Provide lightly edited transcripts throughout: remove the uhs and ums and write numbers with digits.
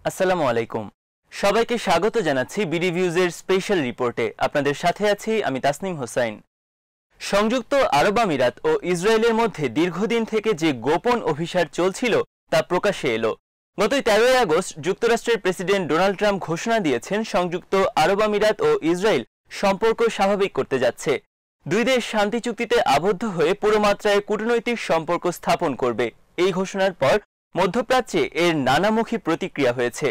আসসালামু আলাইকুম। সবাইকে স্বাগত জানাচ্ছি বিডি ভিউজের স্পেশাল রিপোর্টে। আপনাদের সাথে আছি আমি তাসনিম হোসাইন। সংযুক্ত আরব আমিরাত ও ইসরায়েলের মধ্যে দীর্ঘদিন থেকে যে গোপন অভিসার চলছিল তা প্রকাশ্যে এলো। গত 13 আগস্ট যুক্তরাষ্ট্রের প্রেসিডেন্ট ডোনাল্ড ট্রাম্প ঘোষণা দিয়েছেন সংযুক্ত আরব আমিরাত ও ইসরায়েল সম্পর্ক স্বাভাবিক করতে যাচ্ছে। দুই দেশ শান্তি চুক্তিতে আবদ্ধ হয়ে পুরো মাত্রায় কূটনৈতিক সম্পর্ক স্থাপন করবে। এই ঘোষণার পর মধ্যপ্রাচ্যে এর নানামুখী প্রতিক্রিয়া হয়েছে।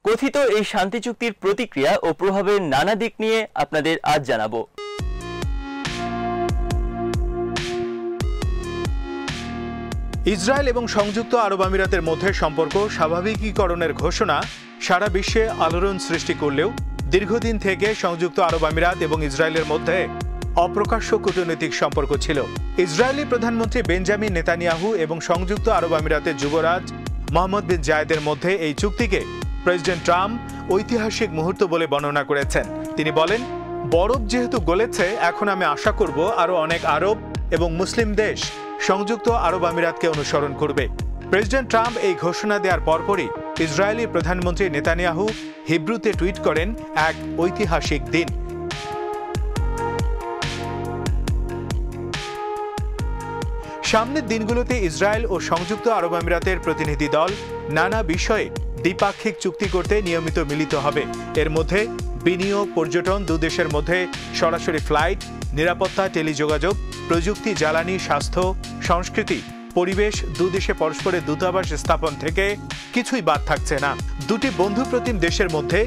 কথিত এই শান্তি চুক্তির প্রতিক্রিয়া ও প্রভাবের নানা দিক নিয়ে আপনাদের আজ জানাবো। ইসরায়েল এবং সংযুক্ত আরব আমিরাতের মধ্যে সম্পর্ক স্বাভাবিকীকরণের ঘোষণা সারা বিশ্বে আলোড়ন সৃষ্টি করলেও দীর্ঘদিন থেকে সংযুক্ত আরব আমিরাত এবং ইসরায়েলের মধ্যে অপ্রকাশ্য কূটনৈতিক সম্পর্ক ছিল। ইসরায়েলি প্রধানমন্ত্রী বেঞ্জামিন নেতানিয়াহু এবং সংযুক্ত আরব আমিরাতের যুবরাজ মোহাম্মদ বিন জায়েদের মধ্যে এই চুক্তিকে প্রেসিডেন্ট ট্রাম্প ঐতিহাসিক মুহূর্ত বলে বর্ণনা করেছেন। তিনি বলেন, বরফ যেহেতু গলেছে, এখন আমি আশা করব আরও অনেক আরব এবং মুসলিম দেশ সংযুক্ত আরব আমিরাতকে অনুসরণ করবে। প্রেসিডেন্ট ট্রাম্প এই ঘোষণা দেওয়ার পরপরই ইসরায়েলি প্রধানমন্ত্রী নেতানিয়াহু হিব্রুতে টুইট করেন, এক ঐতিহাসিক দিন। সামনের দিনগুলোতে ইসরায়েল ও সংযুক্ত আরব আমিরাতের প্রতিনিধি দল নানা বিষয়ে দ্বিপাক্ষিক চুক্তি করতে নিয়মিত মিলিত হবে। এর মধ্যে বিনিয়োগ, পর্যটন, দুদেশের মধ্যে সরাসরি ফ্লাইট, নিরাপত্তা, টেলিযোগাযোগ, প্রযুক্তি, জ্বালানি, স্বাস্থ্য, সংস্কৃতি, পরিবেশ, দুদেশে পরস্পরের দূতাবাস স্থাপন থেকে কিছুই বাদ থাকছে না। দুটি বন্ধুপ্রতিম দেশের মধ্যে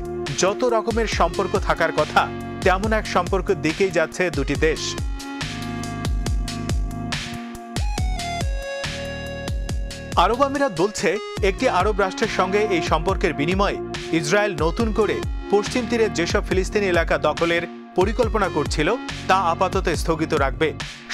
যত রকমের সম্পর্ক থাকার কথা, তেমন এক সম্পর্কের দিকেই যাচ্ছে দুটি দেশ। আরব আমিরাত বলছে, একটি আরব রাষ্ট্রের সঙ্গে এই সম্পর্কের বিনিময়ে ইসরায়েল নতুন করে পশ্চিম তীরের যেসব ফিলিস্তিনি এলাকা দখলের পরিকল্পনা করছিল তা আপাতত স্থগিত রাখবে।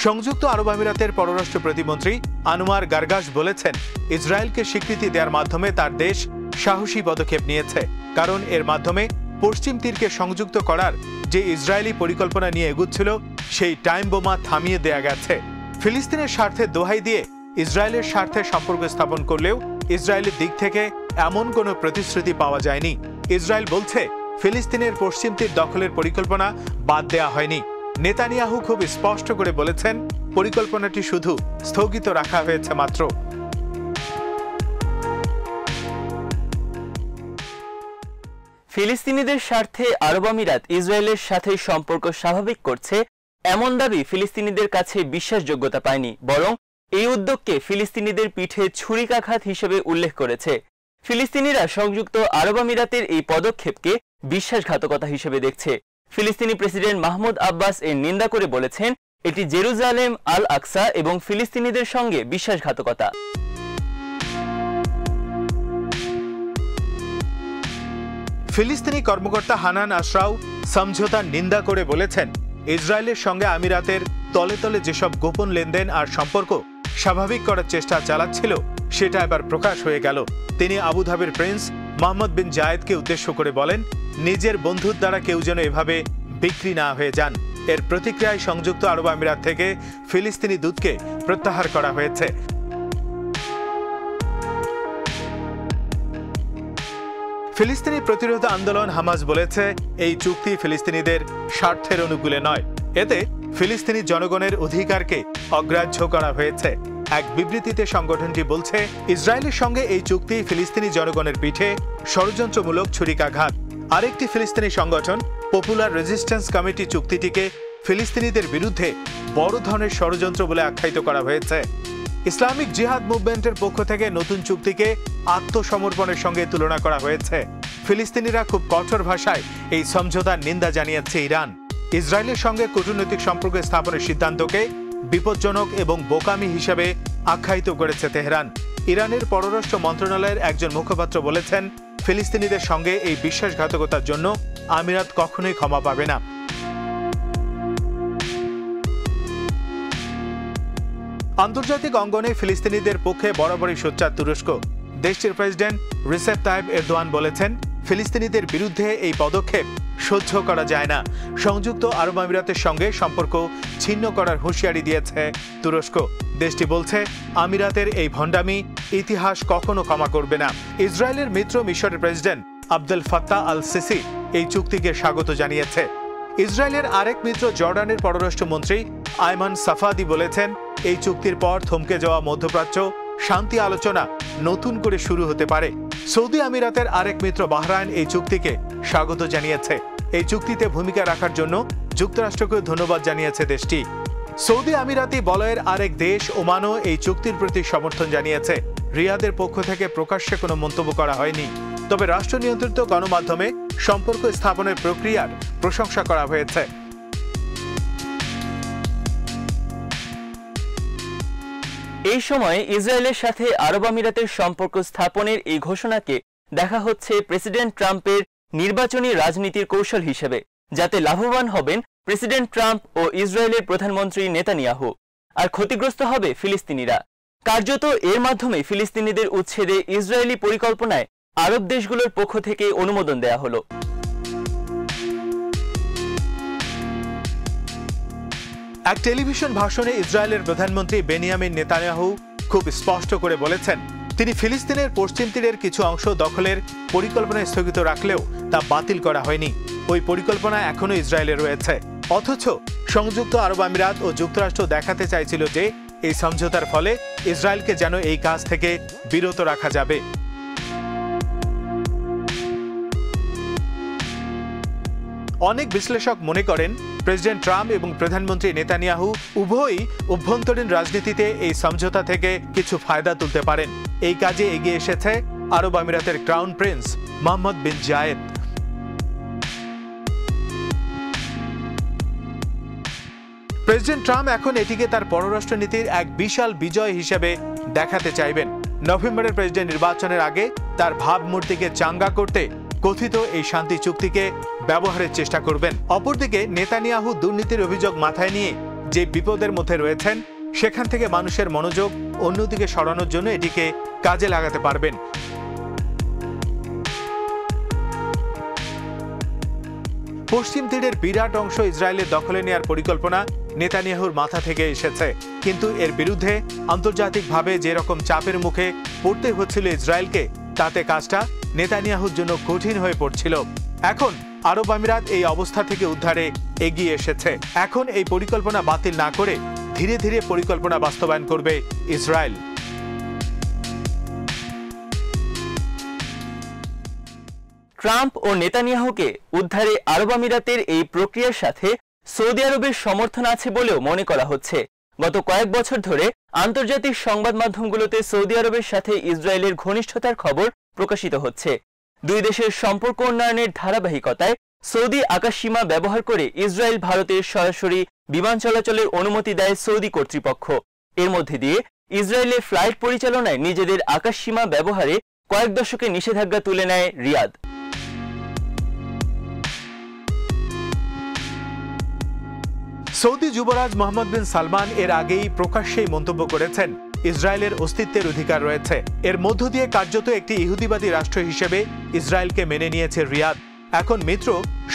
সংযুক্ত আরব আমিরাতের পররাষ্ট্র প্রতিমন্ত্রী আনোয়ার গারগাশ বলেছেন, ইসরায়েলকে স্বীকৃতি দেওয়ার মাধ্যমে তার দেশ সাহসী পদক্ষেপ নিয়েছে, কারণ এর মাধ্যমে পশ্চিম তীরকে সংযুক্ত করার যে ইসরায়েলি পরিকল্পনা নিয়ে এগুচ্ছিল সেই টাইম বোমা থামিয়ে দেয়া গেছে। ফিলিস্তিনের স্বার্থে দোহাই দিয়ে ইসরায়েলের স্বার্থে সম্পর্ক স্থাপন করলেও ইসরায়েলের দিক থেকে এমন কোনো প্রতিশ্রুতি পাওয়া যায়নি। ইসরায়েল বলছে, ফিলিস্তিনের পশ্চিম তীর দখলের পরিকল্পনা বাদ দেওয়া হয়নি। নেতানিয়াহু খুব স্পষ্ট করে বলেছেন, পরিকল্পনাটি শুধু স্থগিত রাখা হয়েছে মাত্র। ফিলিস্তিনিদের স্বার্থে আরব আমিরাত ইসরায়েলের সাথে সম্পর্ক স্বাভাবিক করছে এমন দাবি ফিলিস্তিনিদের কাছে বিশ্বাসযোগ্যতা পায়নি, বরং এই উদ্যোগকে ফিলিস্তিনিদের পিঠে ছুরিকাঘাত হিসেবে উল্লেখ করেছে। ফিলিস্তিনিরা সংযুক্ত আরব আমিরাতের এই পদক্ষেপকে বিশ্বাসঘাতকতা হিসেবে দেখছে। ফিলিস্তিনি প্রেসিডেন্ট মাহমুদ আব্বাস এর নিন্দা করে বলেছেন, এটি জেরুজালেম, আল আকসা এবং ফিলিস্তিনিদের সঙ্গে বিশ্বাসঘাতকতা। ফিলিস্তিনি কর্মকর্তা হানান আশরাও সমঝোতার নিন্দা করে বলেছেন, ইসরায়েলের সঙ্গে আমিরাতের তলে তলে যেসব গোপন লেনদেন আর সম্পর্ক স্বাভাবিক করার চেষ্টা চালাচ্ছিল সেটা এবার প্রকাশ হয়ে গেল। তিনি আবুধাবির প্রিন্স মোহাম্মদ বিন জায়েদকে উদ্দেশ্য করে বলেন, নিজের বন্ধুর দ্বারা কেউ যেন এভাবে বিক্রি না হয়ে যান। এর প্রতিক্রিয়ায় সংযুক্ত আরব আমিরাত থেকে ফিলিস্তিনি দূতকে প্রত্যাহার করা হয়েছে। ফিলিস্তিনি প্রতিরোধ আন্দোলন হামাস বলেছে, এই চুক্তি ফিলিস্তিনিদের স্বার্থের অনুকূলে নয়, এতে ফিলিস্তিনি জনগণের অধিকারকে অগ্রাহ্য করা হয়েছে। এক বিবৃতিতে সংগঠনটি বলছে, ইসরায়েলের সঙ্গে এই চুক্তি ফিলিস্তিনি জনগণের পিঠে ষড়যন্ত্রমূলক ছুরিকাঘাত। আরেকটি ফিলিস্তিনি সংগঠন পপুলার রেজিস্ট্যান্স কমিটি চুক্তিটিকে ফিলিস্তিনিদের বিরুদ্ধে বড় ধরনের ষড়যন্ত্র বলে আখ্যায়িত করা হয়েছে। ইসলামিক জিহাদ মুভমেন্টের পক্ষ থেকে নতুন চুক্তিকে আত্মসমর্পণের সঙ্গে তুলনা করা হয়েছে। ফিলিস্তিনিরা খুব কঠোর ভাষায় এই সমঝোতার নিন্দা জানিয়েছে ইরান। ইসরায়েলের সঙ্গে কূটনৈতিক সম্পর্ক স্থাপনের সিদ্ধান্তকে বিপজ্জনক এবং বোকামি হিসেবে আখ্যায়িত করেছে তেহরান। ইরানের পররাষ্ট্র মন্ত্রণালয়ের একজন মুখপাত্র বলেছেন, ফিলিস্তিনিদের সঙ্গে এই বিশ্বাসঘাতকতার জন্য আমিরাত কখনোই ক্ষমা পাবে না। আন্তর্জাতিক অঙ্গনে ফিলিস্তিনিদের পক্ষে বরাবরই সোচ্চার তুরস্ক। দেশটির প্রেসিডেন্ট রিসেপ তাইব এরদোয়ান বলেছেন, ফিলিস্তিনিদের বিরুদ্ধে এই পদক্ষেপ সহ্য করা যায় না। সংযুক্ত আরব আমিরাতের সঙ্গে সম্পর্ক ছিন্ন করার হুঁশিয়ারি দিয়েছে তুরস্ক। দেশটি বলছে, আমিরাতের এই ভণ্ডামি ইতিহাস কখনো ক্ষমা করবে না। ইসরায়েলের মিত্র মিশরের president Abdul Fattah al CC এই চুক্তিকে স্বাগত জানিয়েছে। ইসরায়েলের আরেক মিত্র জর্ডানের পররাষ্ট্রমন্ত্রী আয়মান সাফাদি বলেছেন, এই চুক্তির পর থমকে যাওয়া মধ্যপ্রাচ্য শান্তি আলোচনা নতুন করে শুরু হতে পারে। সৌদি আমিরাতের আরেক মিত্র বাহরাইন এই চুক্তিকে স্বাগত জানিয়েছে। এই চুক্তিতে ভূমিকা রাখার জন্য যুক্তরাষ্ট্রকে ধন্যবাদ জানিয়েছে দেশটি। সৌদি আমিরাতি বলয়ের আরেক দেশ ওমানও এই চুক্তির প্রতি সমর্থন জানিয়েছে। রিয়াদের পক্ষ থেকে প্রকাশ্যে কোনো মন্তব্য করা হয়নি, তবে রাষ্ট্র নিয়ন্ত্রিত গণমাধ্যমে সম্পর্ক স্থাপনের প্রক্রিয়ার প্রশংসা করা হয়েছে। এই সময় ইসরায়েলের সাথে আরব আমিরাতের সম্পর্ক স্থাপনের এই ঘোষণাকে দেখা হচ্ছে প্রেসিডেন্ট ট্রাম্পের নির্বাচনী রাজনীতির কৌশল হিসেবে, যাতে লাভবান হবেন প্রেসিডেন্ট ট্রাম্প ও ইসরায়েলের প্রধানমন্ত্রী নেতানিয়াহু, আর ক্ষতিগ্রস্ত হবে ফিলিস্তিনিরা। কার্যত এর মাধ্যমে ফিলিস্তিনিদের উচ্ছেদে ইসরায়েলি পরিকল্পনায় আরব দেশগুলোর পক্ষ থেকে অনুমোদন দেয়া হলো। এক টেলিভিশন ভাষণে ইসরায়েলের প্রধানমন্ত্রী বেনিয়ামিন নেতানিয়াহু খুব স্পষ্ট করে বলেছেন, তিনি ফিলিস্তিনের পশ্চিম তীরের কিছু অংশ দখলের পরিকল্পনা স্থগিত রাখলেও তা বাতিল করা হয়নি। ওই পরিকল্পনা এখনো ইসরায়েলে রয়েছে। অথচ সংযুক্ত আরব আমিরাত ও যুক্তরাষ্ট্র দেখাতে চাইছিল যে এই সমঝোতার ফলে ইসরায়েলকে যেন এই কাজ থেকে বিরত রাখা যাবে। অনেক বিশ্লেষক মনে করেন, প্রেসিডেন্ট ট্রাম্প এবং প্রধানমন্ত্রী নেতানিয়াহু উভয়ই অভ্যন্তরীণ রাজনীতিতে এই সমঝোতা থেকে কিছু ফায়দা তুলতে পারেন। এই কাজে এগিয়ে এসেছে আরব আমিরাতের ক্রাউন প্রিন্স মোহাম্মদ বিন জায়েদ। প্রেসিডেন্ট ট্রাম্প এখন এটিকে তার পররাষ্ট্রনীতির এক বিশাল বিজয় হিসেবে দেখাতে চাইবেন। নভেম্বরের প্রেসিডেন্ট নির্বাচনের আগে তার ভাবমূর্তিকে চাঙ্গা করতে কথিত এই শান্তি চুক্তিকে ব্যবহারের চেষ্টা করবেন। অপরদিকে নেতানিয়াহু দুর্নীতির অভিযোগ মাথায় নিয়ে যে বিপদের মধ্যে রয়েছেন, সেখান থেকে মানুষের মনোযোগ অন্যদিকে সরানোর জন্য এটিকে কাজে লাগাতে পারবেন। পশ্চিম তীরের বিরাট অংশ ইসরায়েলের দখলে নেওয়ার পরিকল্পনা নেতানিয়াহুর মাথা থেকে এসেছে, কিন্তু এর বিরুদ্ধে আন্তর্জাতিকভাবে যেরকম চাপের মুখে পড়তে হচ্ছিল ইসরায়েলকে, তাতে কাজটা নেতানিয়াহুর জন্য কঠিন হয়ে পড়ছিল। এখন আরব আমিরাত এই অবস্থা থেকে উদ্ধারে এগিয়ে এসেছে। এখন এই পরিকল্পনা বাতিল না করে ধীরে ধীরে পরিকল্পনা বাস্তবায়ন করবে ইসরায়েল। ট্রাম্প ও নেতানিয়াহুকে উদ্ধারে আরব আমিরাতের এই প্রক্রিয়ার সাথে সৌদি আরবের সমর্থন আছে বলেও মনে করা হচ্ছে। গত কয়েক বছর ধরে আন্তর্জাতিক সংবাদ মাধ্যমগুলোতে সৌদি আরবের সাথে ইসরায়েলের ঘনিষ্ঠতার খবর প্রকাশিত হচ্ছে। দুই দেশের সম্পর্ক উন্নয়নের ধারাবাহিকতায় সৌদি আকাশসীমা ব্যবহার করে ইসরায়েল ভারতের সরাসরি বিমান চলাচলের অনুমতি দেয় সৌদি কর্তৃপক্ষ। এর মধ্যে দিয়ে ইসরায়েলের ফ্লাইট পরিচালনায় নিজেদের আকাশসীমা ব্যবহারে কয়েক দশকে নিষেধাজ্ঞা তুলে নেয় রিয়াদ। সৌদি যুবরাজ মোহাম্মদ বিন সালমান এর আগেই প্রকাশ্যেই মন্তব্য করেছেন, ইসরায়েলের অস্তিত্বের অধিকার রয়েছে। এর মধ্য দিয়ে কার্যত একটি ইহুদিবাদী রাষ্ট্র হিসেবে ইসরায়েলকে মেনে নিয়েছে রিয়াদ। এখন মিত্র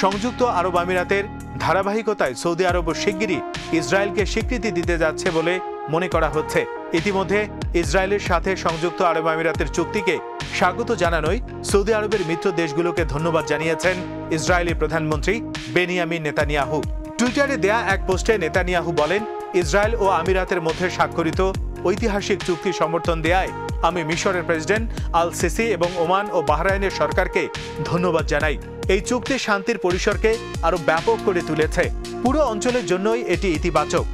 সংযুক্ত আরব আমিরাতের ধারাবাহিকতায় সৌদি আরব শিগগিরই ইসরায়েলকে স্বীকৃতি দিতে যাচ্ছে বলে মনে করা হচ্ছে। ইতিমধ্যে ইসরায়েলের সাথে সংযুক্ত আরব আমিরাতের চুক্তিকে স্বাগত জানানোয় সৌদি আরবের মিত্র দেশগুলোকে ধন্যবাদ জানিয়েছেন ইসরায়েলি প্রধানমন্ত্রী বেনিয়ামিন নেতানিয়াহু। টুইটারে দেয়া এক পোস্টে নেতানিয়াহু বলেন, ইসরায়েল ও আমিরাতের মধ্যে স্বাক্ষরিত ঐতিহাসিক চুক্তি সমর্থন দেয়ায় আমি মিশরের প্রেসিডেন্ট আল সিসি এবং ওমান ও বাহরাইনের সরকারকে ধন্যবাদ জানাই। এই চুক্তি শান্তির পরিসরকে আরো ব্যাপক করে তুলেছে। পুরো অঞ্চলের জন্যই এটি ইতিবাচক।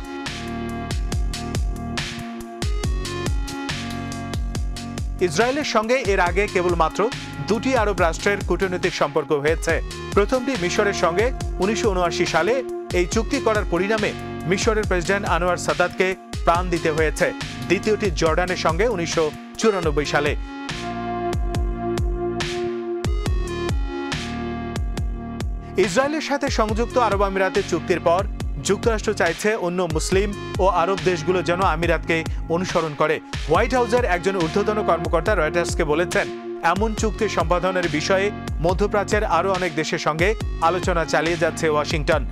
ইসরায়েলের সঙ্গে এর আগে কেবলমাত্র দুটি আরব রাষ্ট্রের কূটনৈতিক সম্পর্ক হয়েছে। প্রথমটি মিশরের সঙ্গে 1979 সালে। এই চুক্তি করার পরিণামে মিশরের প্রেসিডেন্ট আনোয়ার সাদাতকে প্রাণ দিতে হয়েছে। দ্বিতীয়টি জর্ডানের সঙ্গে 1994 সালে। ইসরায়েলের সাথে সংযুক্ত আরব আমিরাতের চুক্তির পর যুক্তরাষ্ট্র চাইছে অন্য মুসলিম ও আরব দেশগুলো যেন আমিরাতকে অনুসরণ করে। হোয়াইট হাউসের একজন ঊর্ধ্বতন কর্মকর্তা রয়টার্সকে বলেছেন, এমন চুক্তি সম্পাদনের বিষয়ে মধ্যপ্রাচ্যের আরও অনেক দেশের সঙ্গে আলোচনা চালিয়ে যাচ্ছে ওয়াশিংটন।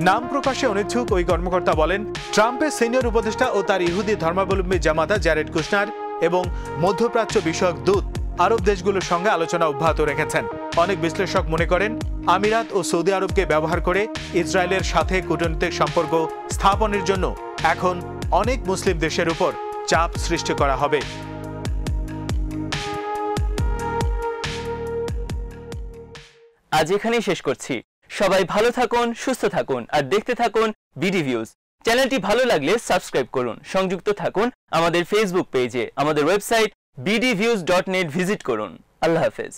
নাম প্রকাশে অনিচ্ছুক ওই কর্মকর্তা বলেন, ট্রাম্পের সিনিয়র উপদেষ্টা ও তার ইহুদি ধর্মাবলম্বী জামাতা জ্যারেড কুশনার এবং মধ্যপ্রাচ্য বিষয়ক দূত আরব দেশগুলোর সঙ্গে আলোচনা অব্যাহত রেখেছেন। অনেক বিশ্লেষক মনে করেন, আমিরাত ও সৌদি আরবকে ব্যবহার করে ইসরায়েলের সাথে কূটনৈতিক সম্পর্ক স্থাপনের জন্য এখন অনেক মুসলিম দেশের উপর চাপ সৃষ্টি করা হবে। আজ এখানেই শেষ করছি। সবাই ভালো থাকুন, সুস্থ থাকুন আর দেখতে থাকুন বিডি ভিউজ। চ্যানেলটি ভালো লাগলে সাবস্ক্রাইব করুন, সংযুক্ত থাকুন আমাদের ফেসবুক পেজে, আমাদের ওয়েবসাইট bdviews.net ভিজিট করুন। আল্লাহ হাফেজ।